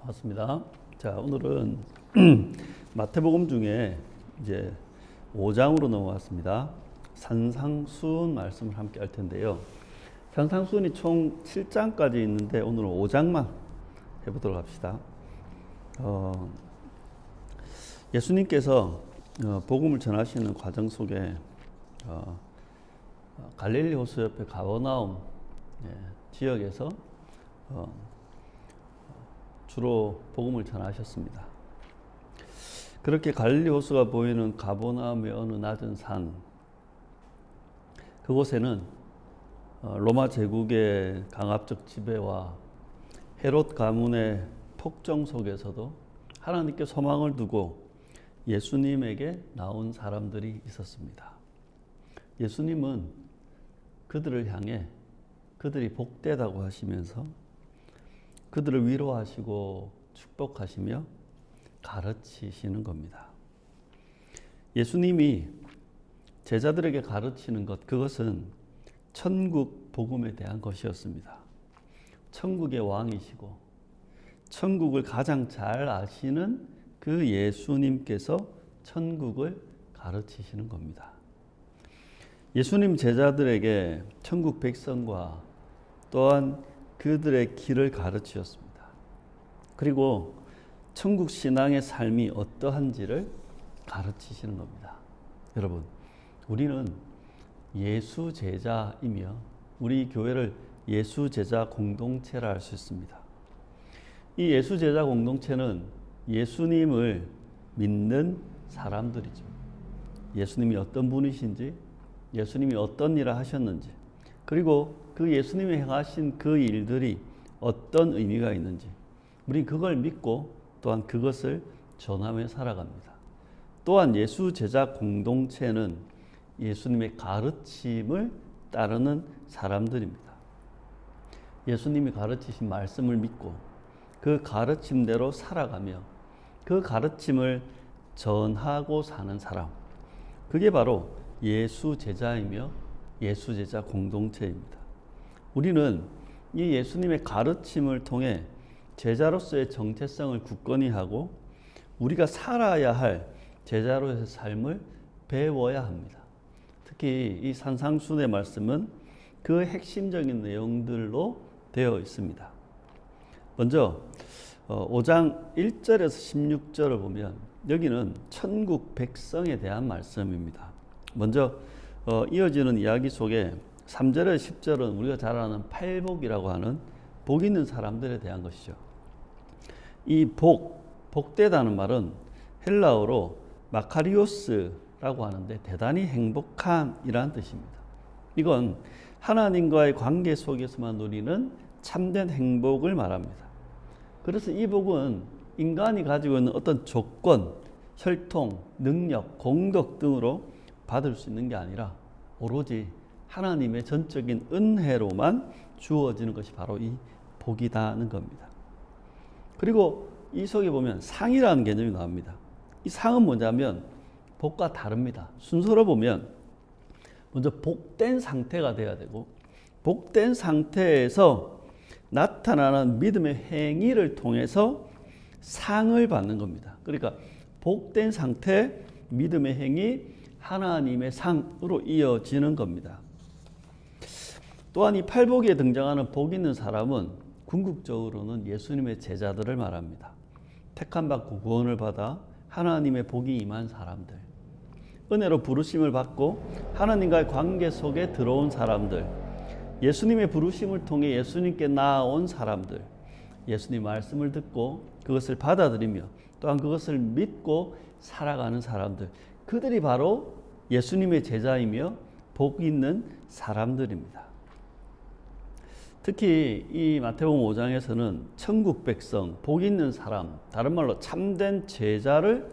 맞습니다. 자, 오늘은 마태복음 중에 이제 5장으로 넘어왔습니다. 산상수훈 말씀을 함께 할 텐데요. 산상수훈이 총 7장까지 있는데 오늘은 5장만 해보도록 합시다. 예수님께서 복음을 전하시는 과정 속에 갈릴리 호수 옆에 가버나움 지역에서 주로 복음을 전하셨습니다. 그렇게 갈릴리 호수가 보이는 가버나움의 어느 낮은 산, 그곳에는 로마 제국의 강압적 지배와 헤롯 가문의 폭정 속에서도 하나님께 소망을 두고 예수님에게 나온 사람들이 있었습니다. 예수님은 그들을 향해 그들이 복되다고 하시면서 그들을 위로하시고 축복하시며 가르치시는 겁니다. 예수님이 제자들에게 가르치는 것, 그것은 천국 복음에 대한 것이었습니다. 천국의 왕이시고 천국을 가장 잘 아시는 그 예수님께서 천국을 가르치시는 겁니다. 예수님 제자들에게 천국 백성과 또한 그들의 길을 가르치셨습니다. 그리고 천국 신앙의 삶이 어떠한지를 가르치시는 겁니다. 여러분, 우리는 예수 제자이며 우리 교회를 예수 제자 공동체라 할 수 있습니다. 이 예수 제자 공동체는 예수님을 믿는 사람들이죠. 예수님이 어떤 분이신지, 예수님이 어떤 일을 하셨는지, 그리고 그 예수님이 행하신 그 일들이 어떤 의미가 있는지 우리 그걸 믿고 또한 그것을 전하며 살아갑니다. 또한 예수 제자 공동체는 예수님의 가르침을 따르는 사람들입니다. 예수님이 가르치신 말씀을 믿고 그 가르침대로 살아가며 그 가르침을 전하고 사는 사람, 그게 바로 예수 제자이며 예수 제자 공동체입니다. 우리는 이 예수님의 가르침을 통해 제자로서의 정체성을 굳건히 하고 우리가 살아야 할 제자로의 삶을 배워야 합니다. 특히 이 산상수훈의 말씀은 그 핵심적인 내용들로 되어 있습니다. 먼저 5장 1절에서 16절을 보면 여기는 천국 백성에 대한 말씀입니다. 먼저 이어지는 이야기 속에 3절에서 10절은 우리가 잘 아는 팔복이라고 하는 복 있는 사람들에 대한 것이죠. 이 복되다는 말은 헬라어로 마카리오스라고 하는데 대단히 행복한이라는 뜻입니다. 이건 하나님과의 관계 속에서만 누리는 참된 행복을 말합니다. 그래서 이 복은 인간이 가지고 있는 어떤 조건, 혈통, 능력, 공덕 등으로 받을 수 있는 게 아니라 오로지 하나님의 전적인 은혜로만 주어지는 것이 바로 이 복이다는 겁니다. 그리고 이 속에 보면 상이라는 개념이 나옵니다. 이 상은 뭐냐면 복과 다릅니다. 순서로 보면 먼저 복된 상태가 돼야 되고 복된 상태에서 나타나는 믿음의 행위를 통해서 상을 받는 겁니다. 그러니까 복된 상태, 믿음의 행위, 하나님의 상으로 이어지는 겁니다. 또한 이 팔복에 등장하는 복 있는 사람은 궁극적으로는 예수님의 제자들을 말합니다. 택함받고 구원을 받아 하나님의 복이 임한 사람들, 은혜로 부르심을 받고 하나님과의 관계 속에 들어온 사람들, 예수님의 부르심을 통해 예수님께 나아온 사람들, 예수님 말씀을 듣고 그것을 받아들이며 또한 그것을 믿고 살아가는 사람들, 그들이 바로 예수님의 제자이며 복 있는 사람들입니다. 특히 이 마태복음 5장에서는 천국 백성, 복 있는 사람, 다른 말로 참된 제자를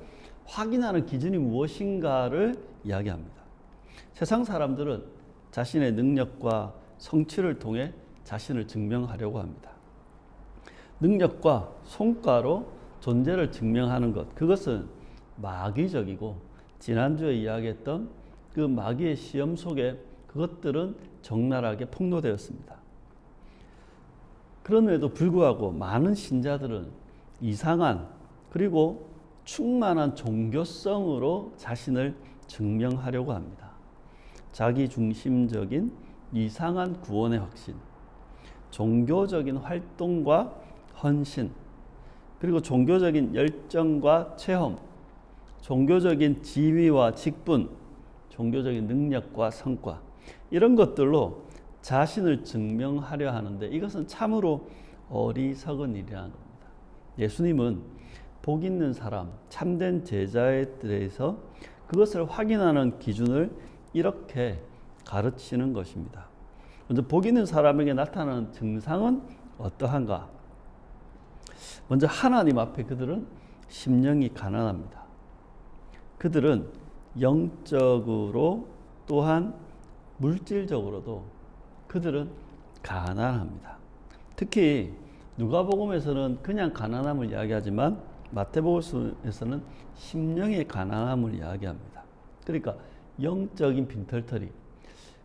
확인하는 기준이 무엇인가를 이야기합니다. 세상 사람들은 자신의 능력과 성취를 통해 자신을 증명하려고 합니다. 능력과 성과로 존재를 증명하는 것, 그것은 마귀적이고 지난주에 이야기했던 그 마귀의 시험 속에 그것들은 적나라하게 폭로되었습니다. 그럼에도 불구하고 많은 신자들은 이상한 그리고 충만한 종교성으로 자신을 증명하려고 합니다. 자기 중심적인 이상한 구원의 확신, 종교적인 활동과 헌신, 그리고 종교적인 열정과 체험, 종교적인 지위와 직분, 종교적인 능력과 성과, 이런 것들로 자신을 증명하려 하는데 이것은 참으로 어리석은 일이라는 겁니다. 예수님은 복 있는 사람, 참된 제자에 대해서 그것을 확인하는 기준을 이렇게 가르치는 것입니다. 먼저 복 있는 사람에게 나타나는 증상은 어떠한가? 먼저 하나님 앞에 그들은 심령이 가난합니다. 그들은 영적으로 또한 물질적으로도 그들은 가난합니다. 특히 누가복음에서는 그냥 가난함을 이야기하지만 마태복음에서는 심령의 가난함을 이야기합니다. 그러니까 영적인 빈털터리,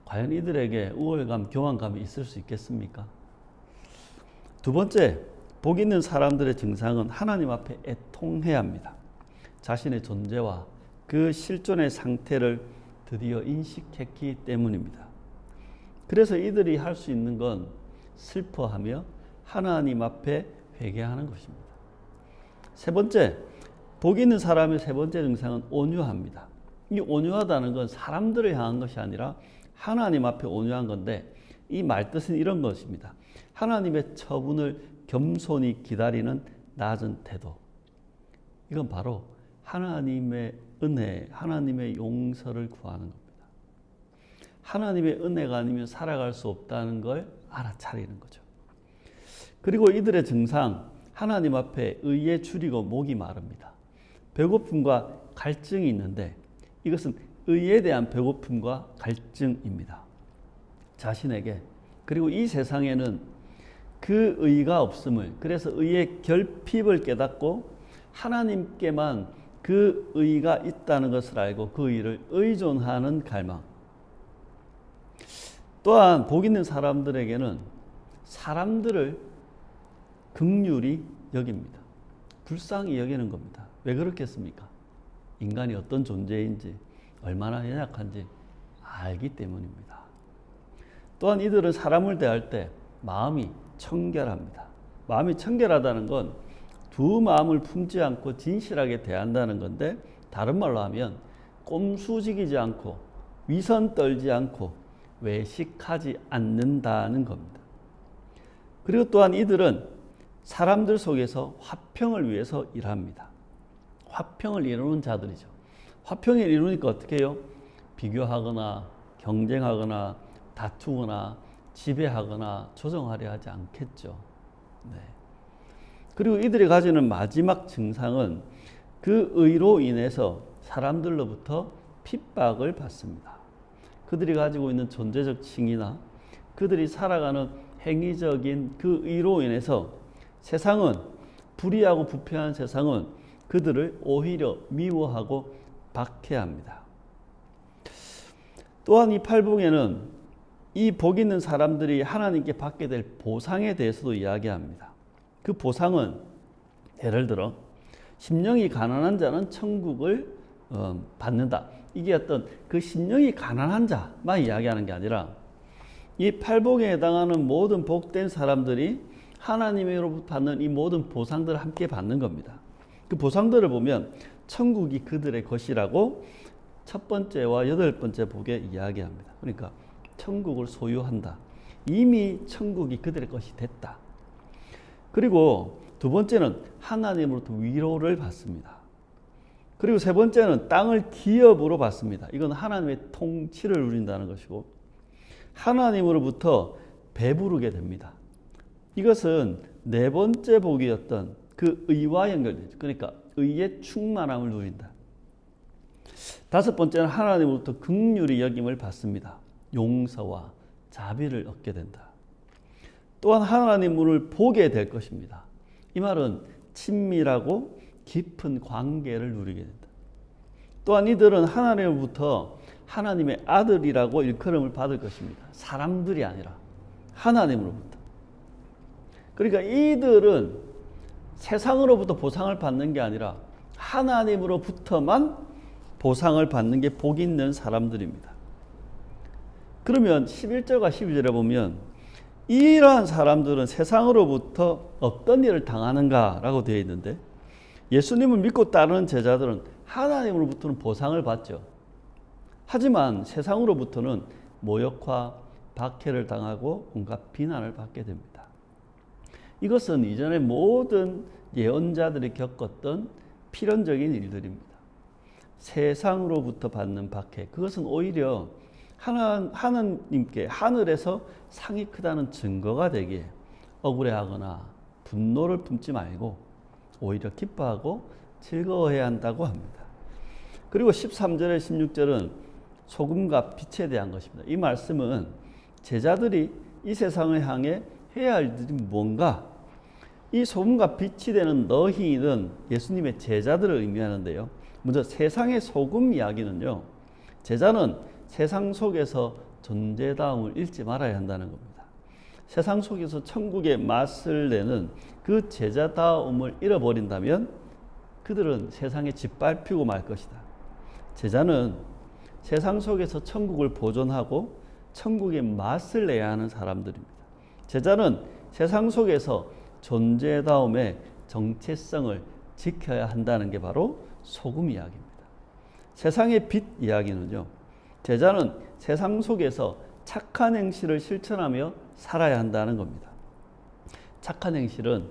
과연 이들에게 우월감, 교만감이 있을 수 있겠습니까? 두 번째, 복 있는 사람들의 증상은 하나님 앞에 애통해야 합니다. 자신의 존재와 그 실존의 상태를 드디어 인식했기 때문입니다. 그래서 이들이 할 수 있는 건 슬퍼하며 하나님 앞에 회개하는 것입니다. 세 번째, 복 있는 사람의 세 번째 증상은 온유합니다. 이 온유하다는 건 사람들을 향한 것이 아니라 하나님 앞에 온유한 건데 이 말뜻은 이런 것입니다. 하나님의 처분을 겸손히 기다리는 낮은 태도. 이건 바로 하나님의 은혜, 하나님의 용서를 구하는 겁니다. 하나님의 은혜가 아니면 살아갈 수 없다는 걸 알아차리는 거죠. 그리고 이들의 증상, 하나님 앞에 의에 줄이고 목이 마릅니다. 배고픔과 갈증이 있는데 이것은 의에 대한 배고픔과 갈증입니다. 자신에게, 그리고 이 세상에는 그 의가 없음을, 그래서 의의 결핍을 깨닫고 하나님께만 그 의가 있다는 것을 알고 그 의를 의존하는 갈망. 또한 복 있는 사람들에게는 사람들을 긍휼히 여깁니다. 불쌍히 여기는 겁니다. 왜 그렇겠습니까? 인간이 어떤 존재인지, 얼마나 연약한지 알기 때문입니다. 또한 이들은 사람을 대할 때 마음이 청결합니다. 마음이 청결하다는 건 두 마음을 품지 않고 진실하게 대한다는 건데, 다른 말로 하면 꼼수지기지 않고 위선 떨지 않고 외식하지 않는다는 겁니다. 그리고 또한 이들은 사람들 속에서 화평을 위해서 일합니다. 화평을 이루는 자들이죠. 화평을 이루니까 어떻게 해요? 비교하거나 경쟁하거나 다투거나 지배하거나 조정하려 하지 않겠죠. 네. 그리고 이들이 가지는 마지막 증상은 그 의로 인해서 사람들로부터 핍박을 받습니다. 그들이 가지고 있는 존재적 칭의나 그들이 살아가는 행위적인 그 의로 인해서 세상은, 불의하고 부패한 세상은 그들을 오히려 미워하고 박해합니다. 또한 이 팔복에는 이 복 있는 사람들이 하나님께 받게 될 보상에 대해서도 이야기합니다. 그 보상은 예를 들어 심령이 가난한 자는 천국을 받는다. 이게 어떤 그 심령이 가난한 자만 이야기하는 게 아니라 이 팔복에 해당하는 모든 복된 사람들이 하나님으로부터 받는 이 모든 보상들을 함께 받는 겁니다. 그 보상들을 보면 천국이 그들의 것이라고 첫 번째와 여덟 번째 복에 이야기합니다. 그러니까 천국을 소유한다. 이미 천국이 그들의 것이 됐다. 그리고 두 번째는 하나님으로부터 위로를 받습니다. 그리고 세 번째는 땅을 기업으로 받습니다. 이건 하나님의 통치를 누린다는 것이고, 하나님으로부터 배부르게 됩니다. 이것은 네 번째 복이었던 그 의와 연결되죠. 그러니까 의의 충만함을 누린다. 다섯 번째는 하나님으로부터 긍휼히 여김을 받습니다. 용서와 자비를 얻게 된다. 또한 하나님을 보게 될 것입니다. 이 말은 친밀하고 깊은 관계를 누리게 된다. 또한 이들은 하나님으로부터 하나님의 아들이라고 일컬음을 받을 것입니다. 사람들이 아니라 하나님으로부터. 그러니까 이들은 세상으로부터 보상을 받는 게 아니라 하나님으로부터만 보상을 받는 게 복 있는 사람들입니다. 그러면 11절과 12절에 보면 이러한 사람들은 세상으로부터 어떤 일을 당하는가라고 되어 있는데, 예수님을 믿고 따르는 제자들은 하나님으로부터는 보상을 받죠. 하지만 세상으로부터는 모욕과 박해를 당하고 온갖 비난을 받게 됩니다. 이것은 이전에 모든 예언자들이 겪었던 필연적인 일들입니다. 세상으로부터 받는 박해, 그것은 오히려 하나님께 하늘에서 상이 크다는 증거가 되기에 억울해하거나 분노를 품지 말고 오히려 기뻐하고 즐거워해야 한다고 합니다. 그리고 13절에 16절은 소금과 빛에 대한 것입니다. 이 말씀은 제자들이 이 세상을 향해 해야 할 일이 뭔가, 이 소금과 빛이 되는 너희는 예수님의 제자들을 의미하는데요. 먼저 세상의 소금 이야기는요, 제자는 세상 속에서 존재다움을 잃지 말아야 한다는 겁니다. 세상 속에서 천국의 맛을 내는 그 제자다움을 잃어버린다면 그들은 세상에 짓밟히고 말 것이다. 제자는 세상 속에서 천국을 보존하고 천국의 맛을 내야 하는 사람들입니다. 제자는 세상 속에서 존재다움의 정체성을 지켜야 한다는 게 바로 소금 이야기입니다. 세상의 빛 이야기는요, 제자는 세상 속에서 착한 행실을 실천하며 살아야 한다는 겁니다. 착한 행실은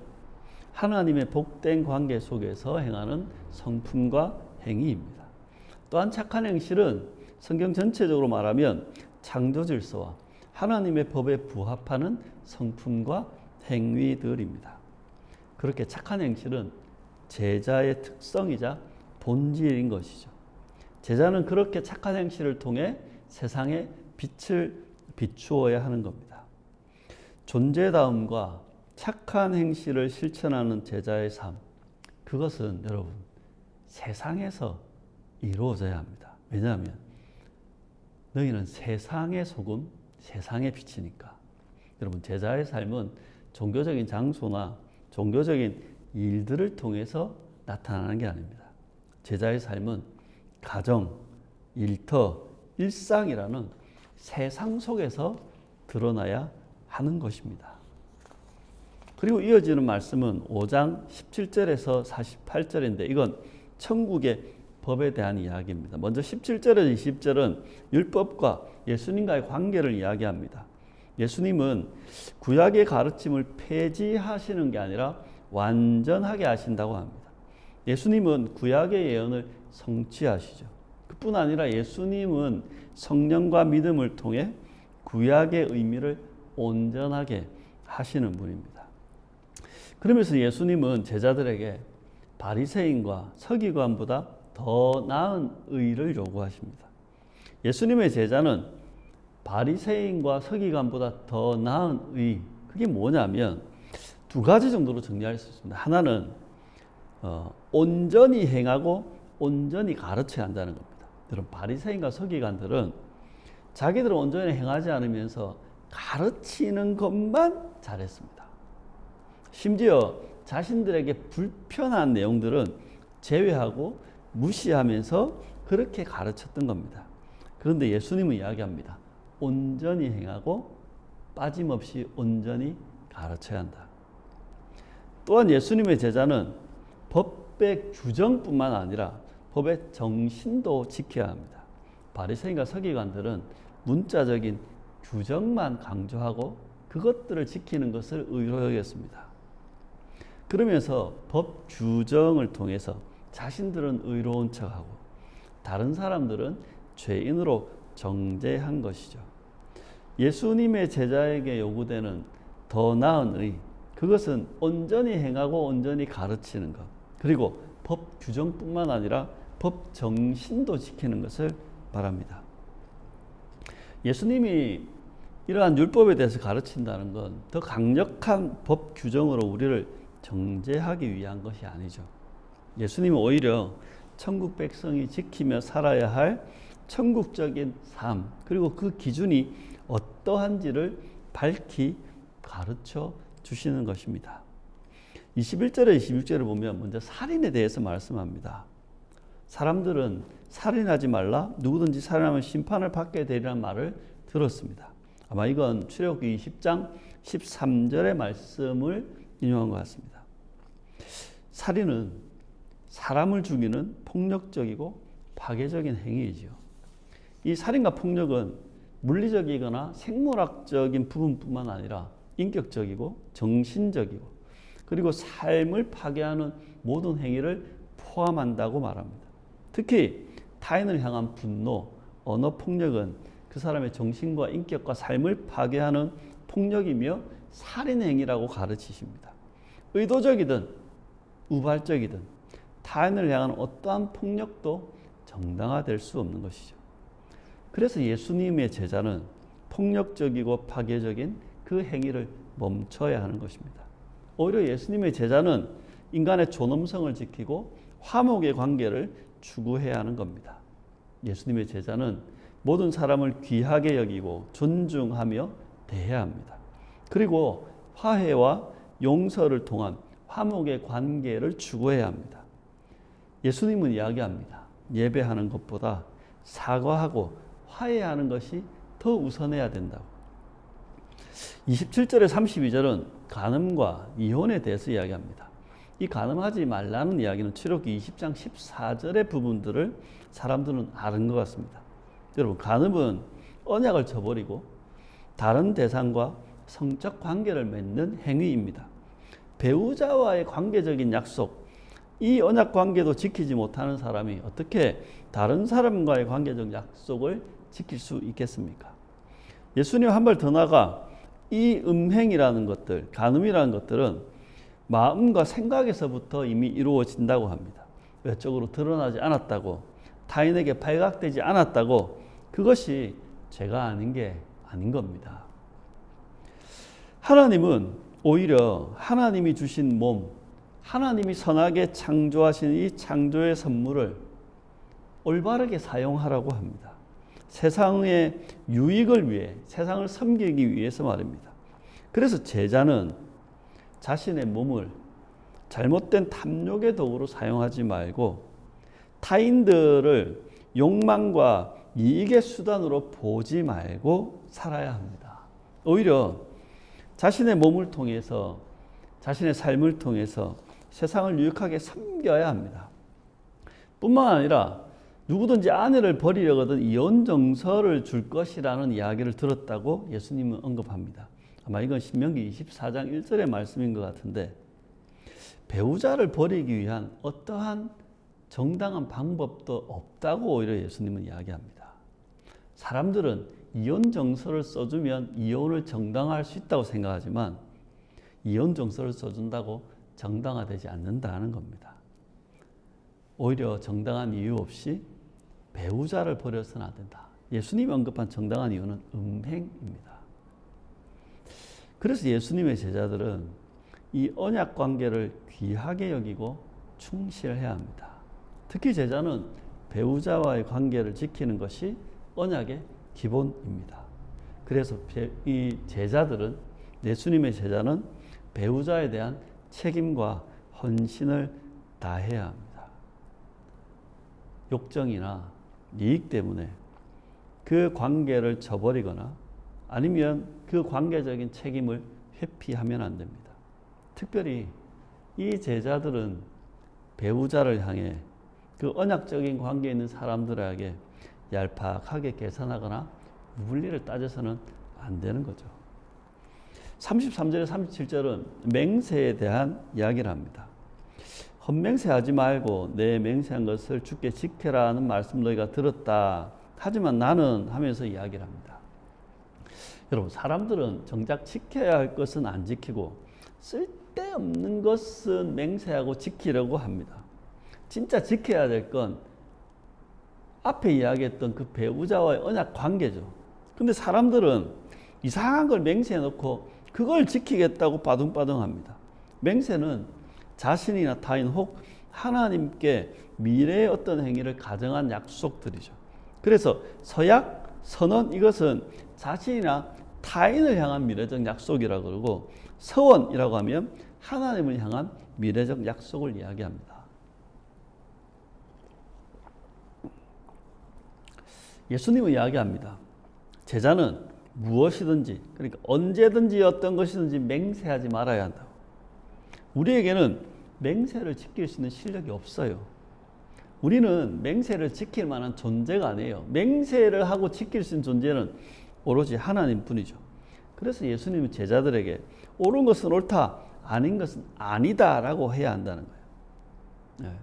하나님의 복된 관계 속에서 행하는 성품과 행위입니다. 또한 착한 행실은 성경 전체적으로 말하면 창조 질서와 하나님의 법에 부합하는 성품과 행위들입니다. 그렇게 착한 행실은 제자의 특성이자 본질인 것이죠. 제자는 그렇게 착한 행실을 통해 세상에 빛을 비추어야 하는 겁니다. 존재다움과 착한 행실을 실천하는 제자의 삶, 그것은 여러분 세상에서 이루어져야 합니다. 왜냐하면 너희는 세상의 소금, 세상의 빛이니까. 여러분, 제자의 삶은 종교적인 장소나 종교적인 일들을 통해서 나타나는 게 아닙니다. 제자의 삶은 가정, 일터, 일상이라는 세상 속에서 드러나야 하는 것입니다. 그리고 이어지는 말씀은 5장 17절에서 48절인데 이건 천국의 법에 대한 이야기입니다. 먼저 17절에서 20절은 율법과 예수님과의 관계를 이야기합니다. 예수님은 구약의 가르침을 폐지하시는 게 아니라 완전하게 하신다고 합니다. 예수님은 구약의 예언을 성취하시죠. 그뿐 아니라 예수님은 성령과 믿음을 통해 구약의 의미를 온전하게 하시는 분입니다. 그러면서 예수님은 제자들에게 바리새인과 서기관보다 더 나은 의를 요구하십니다. 예수님의 제자는 바리새인과 서기관보다 더 나은 의, 그게 뭐냐면 두 가지 정도로 정리할 수 있습니다. 하나는 온전히 행하고 온전히 가르쳐야 한다는 겁니다. 여러분, 바리새인과 서기관들은 자기들은 온전히 행하지 않으면서 가르치는 것만 잘했습니다. 심지어 자신들에게 불편한 내용들은 제외하고 무시하면서 그렇게 가르쳤던 겁니다. 그런데 예수님은 이야기합니다. 온전히 행하고 빠짐없이 온전히 가르쳐야 한다. 또한 예수님의 제자는 법의 규정뿐만 아니라 법의 정신도 지켜야 합니다. 바리새인과 서기관들은 문자적인 규정만 강조하고 그것들을 지키는 것을 의로 여겼습니다. 그러면서 법 규정을 통해서 자신들은 의로운 척하고 다른 사람들은 죄인으로 정죄한 것이죠. 예수님의 제자에게 요구되는 더 나은 의, 그것은 온전히 행하고 온전히 가르치는 것, 그리고 법 규정뿐만 아니라 법 정신도 지키는 것을 바랍니다. 예수님이 이러한 율법에 대해서 가르친다는 건 더 강력한 법 규정으로 우리를 정죄하기 위한 것이 아니죠. 예수님은 오히려 천국 백성이 지키며 살아야 할 천국적인 삶, 그리고 그 기준이 어떠한지를 밝히 가르쳐 주시는 것입니다. 21절에 26절을 보면 먼저 살인에 대해서 말씀합니다. 사람들은 살인하지 말라, 누구든지 살인하면 심판을 받게 되리라는 말을 들었습니다. 아마 이건 출애굽기 20장 13절의 말씀을 인용한 것 같습니다. 살인은 사람을 죽이는 폭력적이고 파괴적인 행위이죠. 이 살인과 폭력은 물리적이거나 생물학적인 부분뿐만 아니라 인격적이고 정신적이고 그리고 삶을 파괴하는 모든 행위를 포함한다고 말합니다. 특히 타인을 향한 분노, 언어 폭력은 그 사람의 정신과 인격과 삶을 파괴하는 폭력이며 살인 행위라고 가르치십니다. 의도적이든 우발적이든 타인을 향한 어떠한 폭력도 정당화될 수 없는 것이죠. 그래서 예수님의 제자는 폭력적이고 파괴적인 그 행위를 멈춰야 하는 것입니다. 오히려 예수님의 제자는 인간의 존엄성을 지키고 화목의 관계를 추구해야 하는 겁니다. 예수님의 제자는 모든 사람을 귀하게 여기고 존중하며 대해야 합니다. 그리고 화해와 용서를 통한 화목의 관계를 추구해야 합니다. 예수님은 이야기합니다. 예배하는 것보다 사과하고 화해하는 것이 더 우선해야 된다고. 27절에 32절은 간음과 이혼에 대해서 이야기합니다. 이 간음하지 말라는 이야기는 출애굽기 20장 14절의 부분들을 사람들은 아는 것 같습니다. 여러분, 간음은 언약을 저버리고 다른 대상과 성적 관계를 맺는 행위입니다. 배우자와의 관계적인 약속, 이 언약 관계도 지키지 못하는 사람이 어떻게 다른 사람과의 관계적 약속을 지킬 수 있겠습니까? 예수님 한 발 더 나가 이 음행이라는 것들, 간음이라는 것들은 마음과 생각에서부터 이미 이루어진다고 합니다. 외적으로 드러나지 않았다고, 타인에게 발각되지 않았다고, 그것이 죄가 아닌 게 아닌 겁니다. 하나님은 오히려 하나님이 주신 몸, 하나님이 선하게 창조하신 이 창조의 선물을 올바르게 사용하라고 합니다. 세상의 유익을 위해, 세상을 섬기기 위해서 말입니다. 그래서 제자는 자신의 몸을 잘못된 탐욕의 도구로 사용하지 말고 타인들을 욕망과 이익의 수단으로 보지 말고 살아야 합니다. 오히려 자신의 몸을 통해서, 자신의 삶을 통해서 세상을 유익하게 섬겨야 합니다. 뿐만 아니라 누구든지 아내를 버리려거든 이혼 정서를 줄 것이라는 이야기를 들었다고 예수님은 언급합니다. 아마 이건 신명기 24장 1절의 말씀인 것 같은데, 배우자를 버리기 위한 어떠한 정당한 방법도 없다고 오히려 예수님은 이야기합니다. 사람들은 이혼 정서를 써주면 이혼을 정당화할 수 있다고 생각하지만 이혼 정서를 써준다고 정당화되지 않는다는 겁니다. 오히려 정당한 이유 없이 배우자를 버려서는 안 된다. 예수님이 언급한 정당한 이유는 음행입니다. 그래서 예수님의 제자들은 이 언약 관계를 귀하게 여기고 충실해야 합니다. 특히 제자는 배우자와의 관계를 지키는 것이 언약의 기본입니다. 그래서 이 제자들은, 예수님의 제자는 배우자에 대한 책임과 헌신을 다해야 합니다. 욕정이나 이익 때문에 그 관계를 저버리거나 아니면 그 관계적인 책임을 회피하면 안 됩니다. 특별히 이 제자들은 배우자를 향해 그 언약적인 관계에 있는 사람들에게 얄팍하게 계산하거나 물리를 따져서는 안 되는 거죠. 33절에 37절은 맹세에 대한 이야기를 합니다. 헛맹세하지 말고 내 맹세한 것을 주께 지켜라는 말씀 너희가 들었다. 하지만 나는 하면서 이야기를 합니다. 여러분, 사람들은 정작 지켜야 할 것은 안 지키고 쓸데없는 것은 맹세하고 지키려고 합니다. 진짜 지켜야 될 건 앞에 이야기했던 그 배우자와의 언약 관계죠. 근데 사람들은 이상한 걸 맹세해 놓고 그걸 지키겠다고 바둥바둥합니다. 맹세는 자신이나 타인 혹 하나님께 미래의 어떤 행위를 가정한 약속들이죠. 그래서 서약, 선언, 이것은 자신이나 타인을 향한 미래적 약속이라고 그러고, 서원이라고 하면 하나님을 향한 미래적 약속을 이야기합니다. 예수님은 이야기합니다. 제자는 무엇이든지, 그러니까 언제든지 어떤 것이든지 맹세하지 말아야 한다고. 우리에게는 맹세를 지킬 수 있는 실력이 없어요. 우리는 맹세를 지킬 만한 존재가 아니에요. 맹세를 하고 지킬 수 있는 존재는 오로지 하나님 뿐이죠. 그래서 예수님은 제자들에게 옳은 것은 옳다, 아닌 것은 아니다라고 해야 한다는 거예요. 네.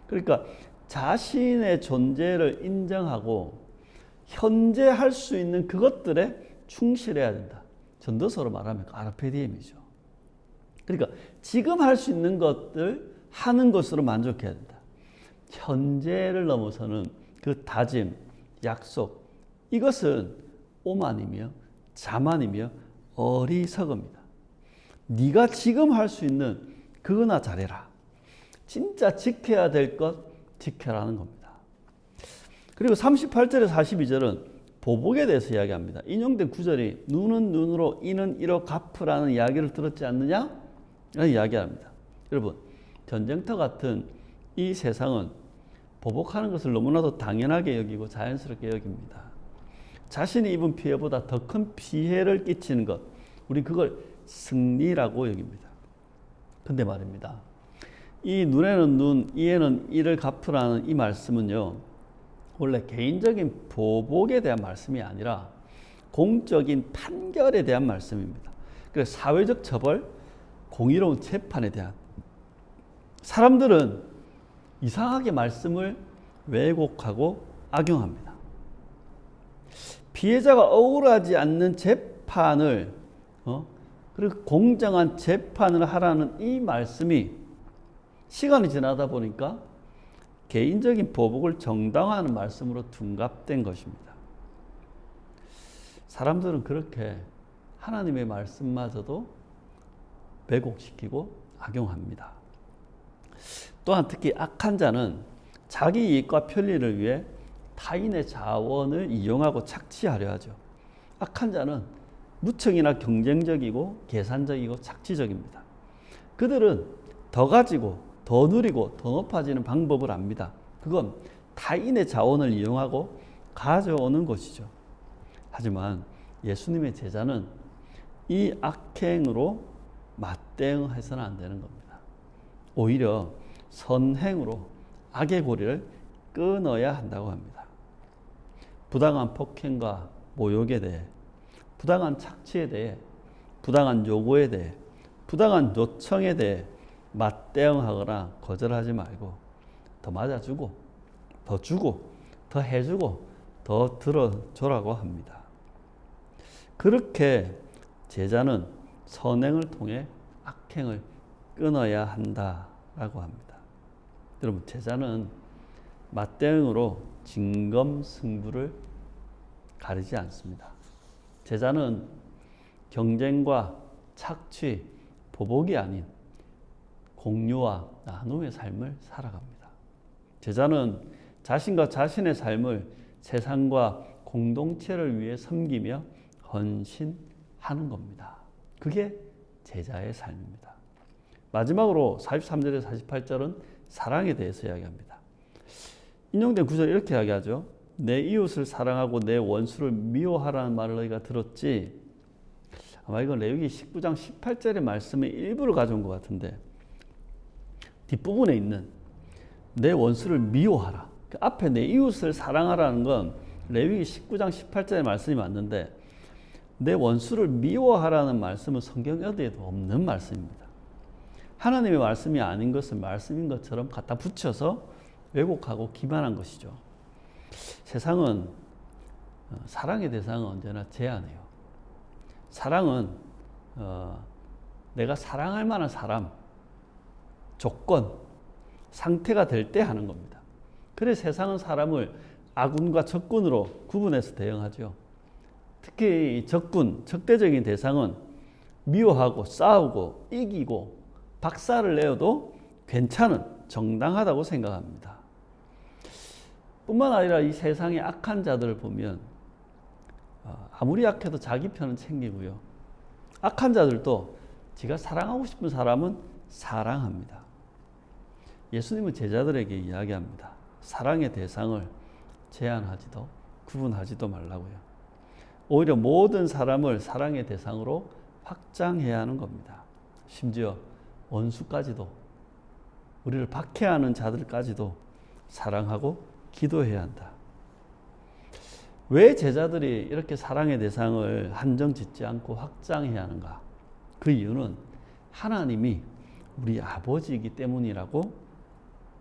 그러니까 자신의 존재를 인정하고 현재 할 수 있는 그것들에 충실해야 된다. 전도서로 말하면 카르페디엠이죠. 그러니까 지금 할 수 있는 것들 하는 것으로 만족해야 된다. 현재를 넘어서는 그 다짐, 약속, 이것은 오만이며 자만이며 어리석음이다. 네가 지금 할 수 있는 그거나 잘해라. 진짜 지켜야 될 것 지켜라는 겁니다. 그리고 38절에 42절은 보복에 대해서 이야기합니다. 인용된 구절이 눈은 눈으로 이는 이로 갚으라는 이야기를 들었지 않느냐? 라는 이야기합니다. 여러분, 전쟁터 같은 이 세상은 보복하는 것을 너무나도 당연하게 여기고 자연스럽게 여깁니다. 자신이 입은 피해보다 더 큰 피해를 끼치는 것, 우리 그걸 승리라고 여깁니다. 근데 말입니다. 이 눈에는 눈, 이에는 이를 갚으라는 이 말씀은요, 원래 개인적인 보복에 대한 말씀이 아니라 공적인 판결에 대한 말씀입니다. 그래서 사회적 처벌, 공의로운 재판에 대한. 사람들은 이상하게 말씀을 왜곡하고 악용합니다. 피해자가 억울하지 않는 재판을 그리고 공정한 재판을 하라는 이 말씀이 시간이 지나다 보니까 개인적인 보복을 정당화하는 말씀으로 둔갑된 것입니다. 사람들은 그렇게 하나님의 말씀마저도 왜곡시키고 악용합니다. 또한 특히 악한 자는 자기 이익과 편리를 위해 타인의 자원을 이용하고 착취하려 하죠. 악한 자는 무척이나 경쟁적이고 계산적이고 착취적입니다. 그들은 더 가지고 더 누리고 더 높아지는 방법을 압니다. 그건 타인의 자원을 이용하고 가져오는 것이죠. 하지만 예수님의 제자는 이 악행으로 맞대응해서는 안 되는 겁니다. 오히려 선행으로 악의 고리를 끊어야 한다고 합니다. 부당한 폭행과 모욕에 대해, 부당한 착취에 대해, 부당한 요구에 대해, 부당한 요청에 대해 맞대응하거나 거절하지 말고 더 맞아주고 더 주고 더 해주고 더 들어줘라고 합니다. 그렇게 제자는 선행을 통해 악행을 끊어야 한다라고 합니다. 여러분, 제자는 맞대응으로 진검승부를 가리지 않습니다. 제자는 경쟁과 착취, 보복이 아닌 공유와 나눔의 삶을 살아갑니다. 제자는 자신과 자신의 삶을 세상과 공동체를 위해 섬기며 헌신하는 겁니다. 그게 제자의 삶입니다. 마지막으로 43절에서 48절은 사랑에 대해서 이야기합니다. 인용된 구절 이렇게 이야기하죠. 내 이웃을 사랑하고 내 원수를 미워하라는 말을 너희가 들었지. 아마 이건 레위기 19장 18절의 말씀의 일부를 가져온 것 같은데, 뒷부분에 있는 내 원수를 미워하라. 그 앞에 내 이웃을 사랑하라는 건 레위기 19장 18절의 말씀이 맞는데, 내 원수를 미워하라는 말씀은 성경 어디에도 없는 말씀입니다. 하나님의 말씀이 아닌 것을 말씀인 것처럼 갖다 붙여서 왜곡하고 기만한 것이죠. 세상은 사랑의 대상은 언제나 제한해요. 사랑은 내가 사랑할 만한 사람, 조건, 상태가 될 때 하는 겁니다. 그래서 세상은 사람을 아군과 적군으로 구분해서 대응하죠. 특히 적군, 적대적인 대상은 미워하고 싸우고 이기고 박살을 내어도 괜찮은, 정당하다고 생각합니다. 뿐만 아니라 이 세상의 악한 자들을 보면 아무리 약해도 자기 편은 챙기고요. 악한 자들도 지가 사랑하고 싶은 사람은 사랑합니다. 예수님은 제자들에게 이야기합니다. 사랑의 대상을 제한하지도 구분하지도 말라고요. 오히려 모든 사람을 사랑의 대상으로 확장해야 하는 겁니다. 심지어 원수까지도, 우리를 박해하는 자들까지도 사랑하고 기도해야 한다. 왜 제자들이 이렇게 사랑의 대상을 한정짓지 않고 확장해야 하는가? 그 이유는 하나님이 우리 아버지이기 때문이라고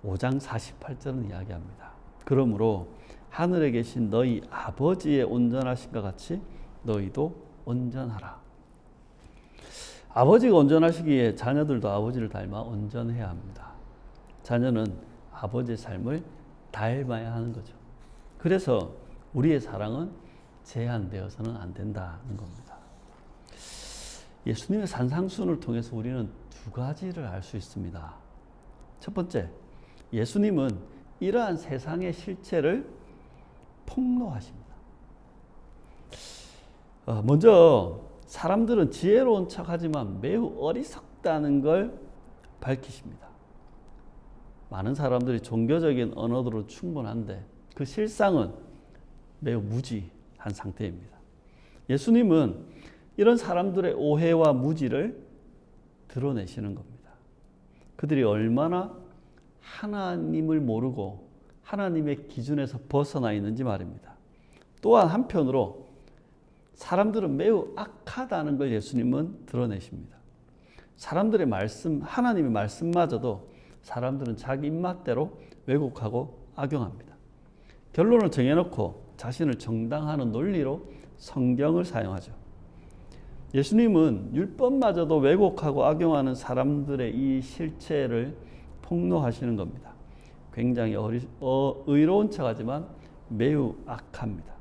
5장 48절은 이야기합니다. 그러므로 하늘에 계신 너희 아버지의 온전하심과 같이 너희도 온전하라. 아버지가 온전하시기에 자녀들도 아버지를 닮아 온전해야 합니다. 자녀는 아버지의 삶을 닮아야 하는 거죠. 그래서 우리의 사랑은 제한되어서는 안 된다는 겁니다. 예수님의 산상수훈을 통해서 우리는 두 가지를 알 수 있습니다. 첫 번째, 예수님은 이러한 세상의 실체를 폭로하십니다. 먼저 사람들은 지혜로운 척하지만 매우 어리석다는 걸 밝히십니다. 많은 사람들이 종교적인 언어로 충분한데 그 실상은 매우 무지한 상태입니다. 예수님은 이런 사람들의 오해와 무지를 드러내시는 겁니다. 그들이 얼마나 하나님을 모르고 하나님의 기준에서 벗어나 있는지 말입니다. 또한 한편으로 사람들은 매우 악하다는 걸 예수님은 드러내십니다. 사람들의 말씀, 하나님의 말씀마저도 사람들은 자기 입맛대로 왜곡하고 악용합니다. 결론을 정해놓고 자신을 정당화하는 논리로 성경을 사용하죠. 예수님은 율법마저도 왜곡하고 악용하는 사람들의 이 실체를 폭로하시는 겁니다. 굉장히 의로운 척하지만 매우 악합니다.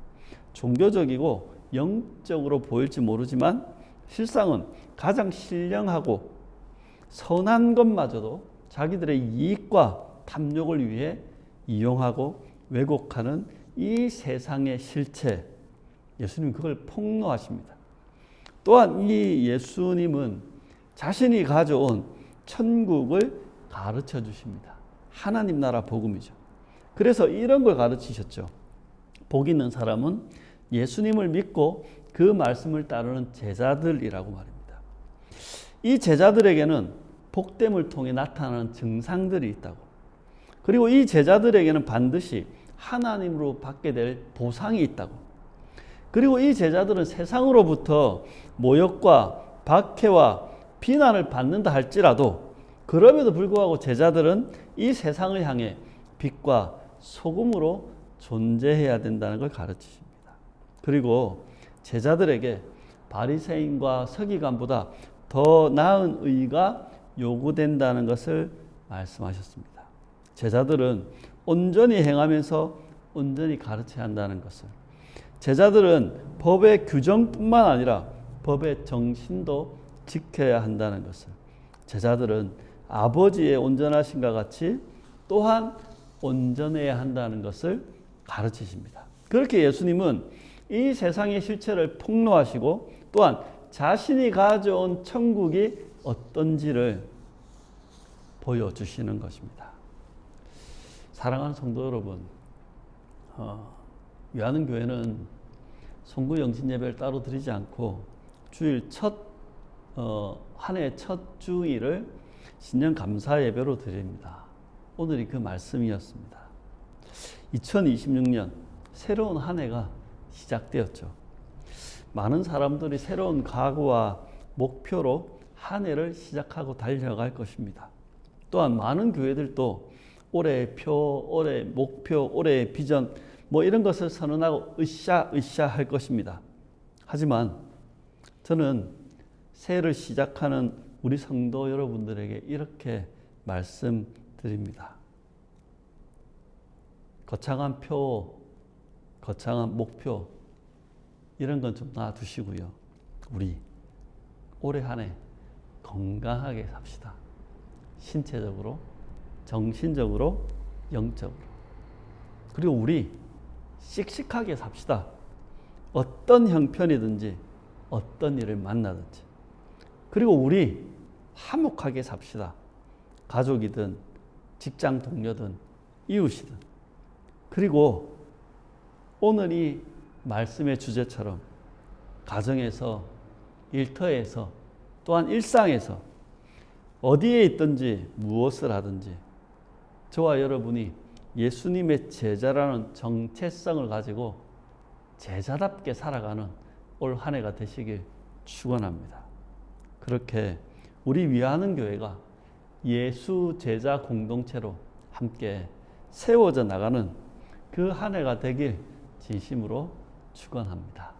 종교적이고 영적으로 보일지 모르지만 실상은 가장 신령하고 선한 것마저도 자기들의 이익과 탐욕을 위해 이용하고 왜곡하는 이 세상의 실체, 예수님은 그걸 폭로하십니다. 또한 이 예수님은 자신이 가져온 천국을 가르쳐 주십니다. 하나님 나라 복음이죠. 그래서 이런 걸 가르치셨죠. 복 있는 사람은 예수님을 믿고 그 말씀을 따르는 제자들이라고 말입니다. 이 제자들에게는 복됨을 통해 나타나는 증상들이 있다고. 그리고 이 제자들에게는 반드시 하나님으로 받게 될 보상이 있다고. 그리고 이 제자들은 세상으로부터 모욕과 박해와 비난을 받는다 할지라도 그럼에도 불구하고 제자들은 이 세상을 향해 빛과 소금으로 존재해야 된다는 걸 가르치십니다. 그리고 제자들에게 바리새인과 서기관보다 더 나은 의가 요구된다는 것을 말씀하셨습니다. 제자들은 온전히 행하면서 온전히 가르쳐야 한다는 것을, 제자들은 법의 규정뿐만 아니라 법의 정신도 지켜야 한다는 것을, 제자들은 아버지의 온전하심과 같이 또한 온전해야 한다는 것을 가르치십니다. 그렇게 예수님은 이 세상의 실체를 폭로하시고 또한 자신이 가져온 천국이 어떤지를 보여주시는 것입니다. 사랑하는 성도 여러분, 요한은교회는 송구 영신 예배를 따로 드리지 않고 주일 한 해 첫 주일을 신년 감사 예배로 드립니다. 오늘이 그 말씀이었습니다. 2026년 새로운 한 해가 시작되었죠. 많은 사람들이 새로운 각오와 목표로 한 해를 시작하고 달려갈 것입니다. 또한 많은 교회들도 올해의 표, 올해의 목표, 올해의 비전 이런 것을 선언하고 으쌰으쌰 할 것입니다. 하지만 저는 새해를 시작하는 우리 성도 여러분들에게 이렇게 말씀드립니다. 거창한 표, 거창한 목표 이런 건 좀 놔두시고요. 우리 올해 한 해 건강하게 삽시다. 신체적으로, 정신적으로, 영적으로. 그리고 우리 씩씩하게 삽시다. 어떤 형편이든지 어떤 일을 만나든지 그리고 우리 화목하게 삽시다. 가족이든 직장 동료든 이웃이든. 그리고 오늘 이 말씀의 주제처럼 가정에서, 일터에서, 또한 일상에서 어디에 있든지 무엇을 하든지 저와 여러분이 예수님의 제자라는 정체성을 가지고 제자답게 살아가는 올 한 해가 되시길 축원합니다. 그렇게 우리 위하는 교회가 예수 제자 공동체로 함께 세워져 나가는 그 한 해가 되길 진심으로 축원합니다.